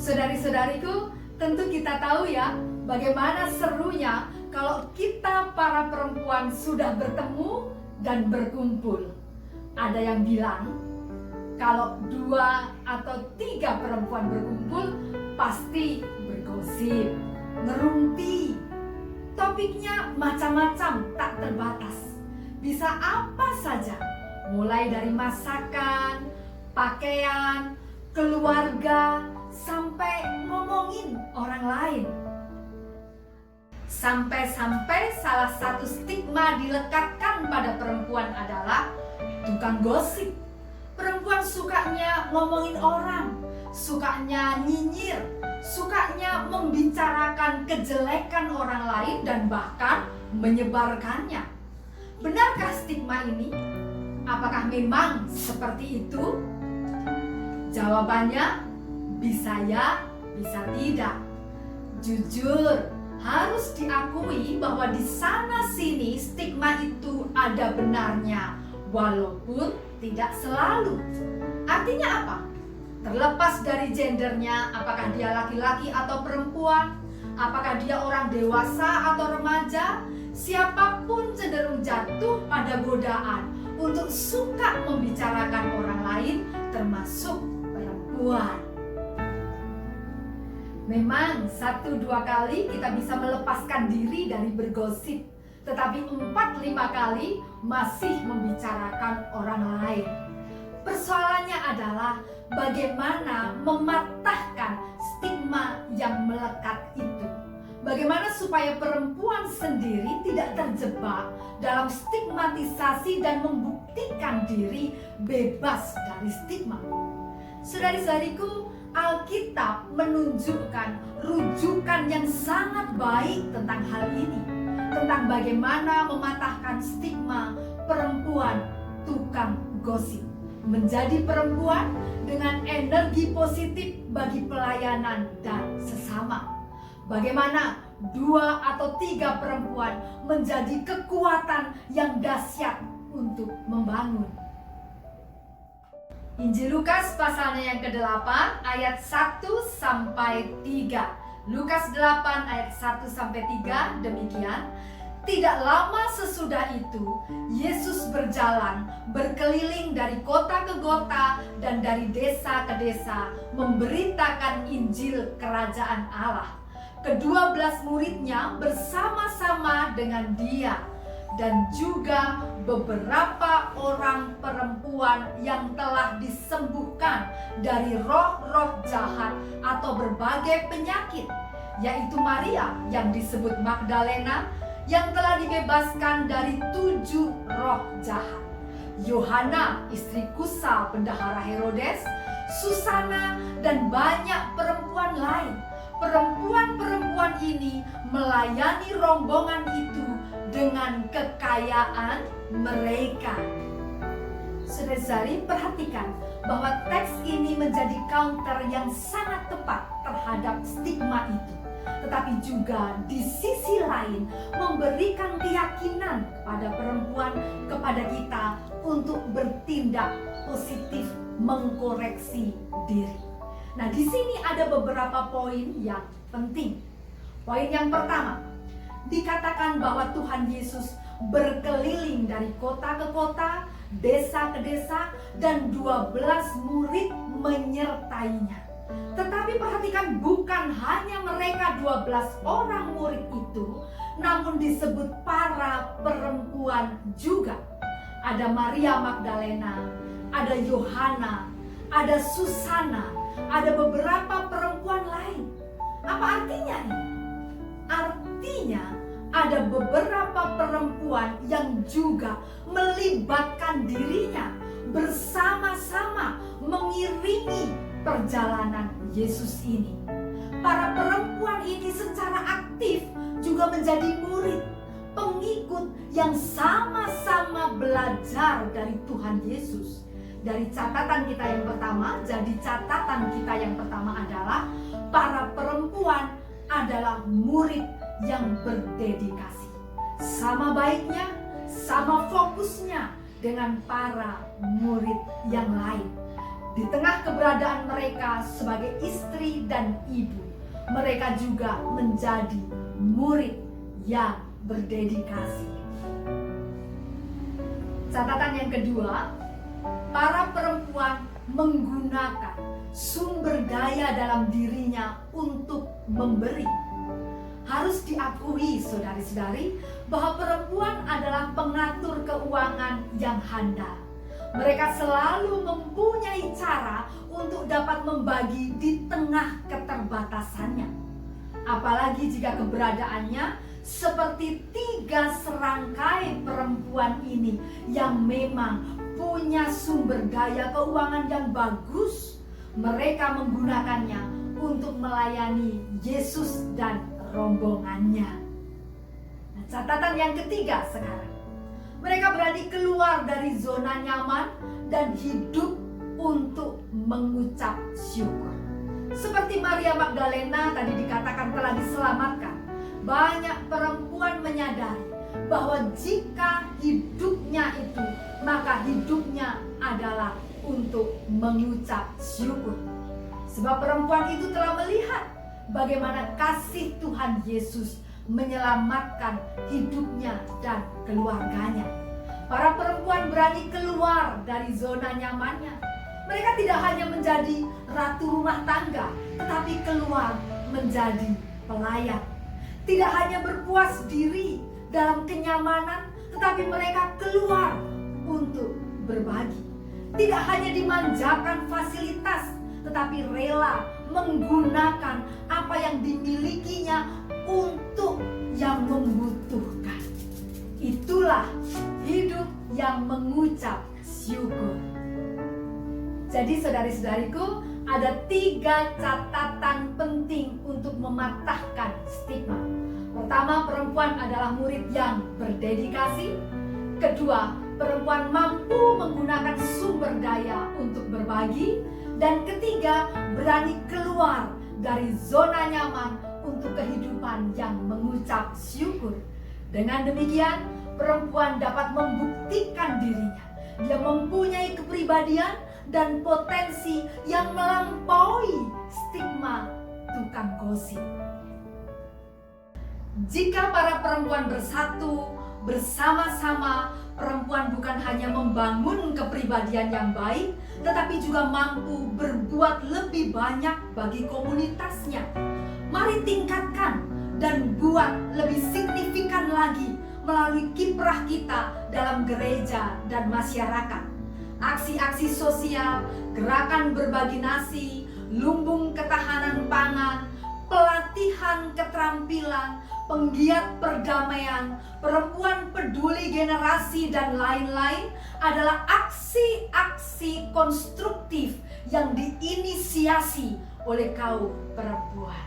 Saudari-saudariku, tentu kita tahu ya bagaimana serunya kalau kita para perempuan sudah bertemu dan berkumpul. Ada yang bilang kalau 2 atau 3 perempuan berkumpul pasti bergosip, ngerumpi. Topiknya macam-macam, tak terbatas. Bisa apa saja, mulai dari masakan, pakaian, keluarga, sampai ngomongin orang lain. Sampai-sampai salah satu stigma dilekatkan pada perempuan adalah tukang gosip. Perempuan sukanya ngomongin orang, sukanya nyinyir, sukanya membicarakan kejelekan orang lain dan bahkan menyebarkannya. Benarkah stigma ini? Apakah memang seperti itu? Jawabannya bisa ya, bisa tidak. Jujur, harus diakui bahwa di sana sini stigma itu ada benarnya, walaupun tidak selalu. Artinya apa? Terlepas dari gendernya, apakah dia laki-laki atau perempuan, apakah dia orang dewasa atau remaja, siapapun cenderung jatuh pada godaan untuk suka membicarakan orang lain, termasuk perempuan. Memang 1-2 kali kita bisa melepaskan diri dari bergosip, tetapi 4-5 kali masih membicarakan orang lain. Persoalannya adalah bagaimana mematahkan stigma yang melekat itu. Bagaimana supaya perempuan sendiri tidak terjebak dalam stigmatisasi dan membuktikan diri bebas dari stigma. Saudari-saudariku, Alkitab menunjukkan rujukan yang sangat baik tentang hal ini. Tentang bagaimana mematahkan stigma perempuan tukang gosip. Menjadi perempuan dengan energi positif bagi pelayanan dan sesama. Bagaimana 2 atau 3 perempuan menjadi kekuatan yang dahsyat untuk membangun. Injil Lukas pasalnya yang ke-8 ayat 1-3. Lukas 8 ayat 1-3 demikian. Tidak lama sesudah itu, Yesus berjalan berkeliling dari kota ke kota dan dari desa ke desa memberitakan Injil Kerajaan Allah. Ke-12 muridnya bersama-sama dengan dia dan juga beberapa orang perempuan yang telah disembuhkan dari roh-roh jahat atau berbagai penyakit, yaitu Maria yang disebut Magdalena yang telah dibebaskan dari 7 roh jahat, Yohana istri Kusa bendahara Herodes, Susana dan banyak perempuan lain. Perempuan-perempuan ini melayani rombongan itu dengan kekayaan mereka. Saudari-saudari, perhatikan bahwa teks ini menjadi counter yang sangat tepat terhadap stigma itu. Tetapi juga di sisi lain memberikan keyakinan kepada perempuan, kepada kita untuk bertindak positif, mengkoreksi diri. Nah, di sini ada beberapa poin yang penting. Poin yang pertama, dikatakan bahwa Tuhan Yesus berkeliling dari kota ke kota, desa ke desa, dan 12 murid menyertainya. Tetapi perhatikan, bukan hanya mereka 12 orang murid itu, namun disebut para perempuan juga. Ada Maria Magdalena, ada Yohana, ada Susana, ada beberapa perempuan lain. Apa artinya ini? Artinya ada beberapa perempuan yang juga melibatkan dirinya bersama-sama mengiringi perjalanan Yesus ini. Para perempuan ini secara aktif juga menjadi murid, pengikut yang sama-sama belajar dari Tuhan Yesus. Dari catatan kita yang pertama, jadi catatan kita yang pertama adalah para perempuan adalah murid yang berdedikasi. Sama baiknya, sama fokusnya dengan para murid yang lain. Di tengah keberadaan mereka sebagai istri dan ibu, mereka juga menjadi murid yang berdedikasi. Catatan yang kedua, para perempuan menggunakan sumber daya dalam dirinya untuk memberi. Harus diakui saudari-saudari bahwa perempuan adalah pengatur keuangan yang handal. Mereka selalu mempunyai cara untuk dapat membagi di tengah keterbatasannya. Apalagi jika keberadaannya seperti 3 serangkai perempuan ini yang memang punya sumber daya keuangan yang bagus. Mereka menggunakannya untuk melayani Yesus dan rombongannya. Nah, catatan yang ketiga sekarang. Mereka berani keluar dari zona nyaman dan hidup untuk mengucap syukur. Seperti Maria Magdalena tadi dikatakan telah diselamatkan. Banyak perempuan menyadari bahwa jika hidupnya itu, maka hidupnya adalah untuk mengucap syukur. Sebab perempuan itu telah melihat bagaimana kasih Tuhan Yesus menyelamatkan hidupnya dan keluarganya. Para perempuan berani keluar dari zona nyamannya. Mereka tidak hanya menjadi ratu rumah tangga, tetapi keluar menjadi pelayan. Tidak hanya berpuas diri dalam kenyamanan, tetapi mereka keluar untuk berbagi. Tidak hanya dimanjakan fasilitas, tetapi rela menggunakan apa yang dimilikinya untuk yang membutuhkan. Itulah hidup yang mengucap syukur. Jadi saudari-saudariku, ada 3 catatan penting untuk mematahkan stigma. Pertama, perempuan adalah murid yang berdedikasi. Kedua, perempuan mampu menggunakan sumber daya untuk berbagi. Dan ketiga, berani keluar dari zona nyaman untuk kehidupan yang mengucap syukur. Dengan demikian, perempuan dapat membuktikan dirinya. Dia mempunyai kepribadian dan potensi yang melampaui stigma tukang gosip. Jika para perempuan bersatu, bersama-sama, perempuan bukan hanya membangun kepribadian yang baik, tetapi juga mampu berbuat lebih banyak bagi komunitasnya. Mari tingkatkan dan buat lebih signifikan lagi melalui kiprah kita dalam gereja dan masyarakat. Aksi-aksi sosial, gerakan berbagi nasi, lumbung ketahanan pangan, pelatihan keterampilan, penggiat perdamaian, perempuan peduli generasi, dan lain-lain adalah aksi-aksi konstruktif yang diinisiasi oleh kaum perempuan.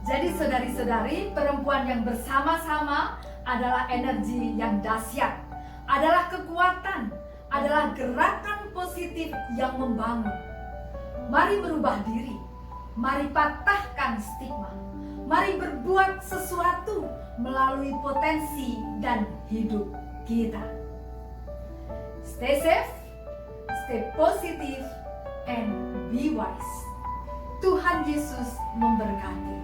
Jadi saudari-saudari, perempuan yang bersama-sama adalah energi yang dahsyat, adalah kekuatan, adalah gerakan positif yang membangun. Mari berubah diri, mari patahkan stigma, mari berbuat sesuatu melalui potensi dan hidup kita. Stay safe, stay positive, and be wise. Tuhan Yesus memberkati.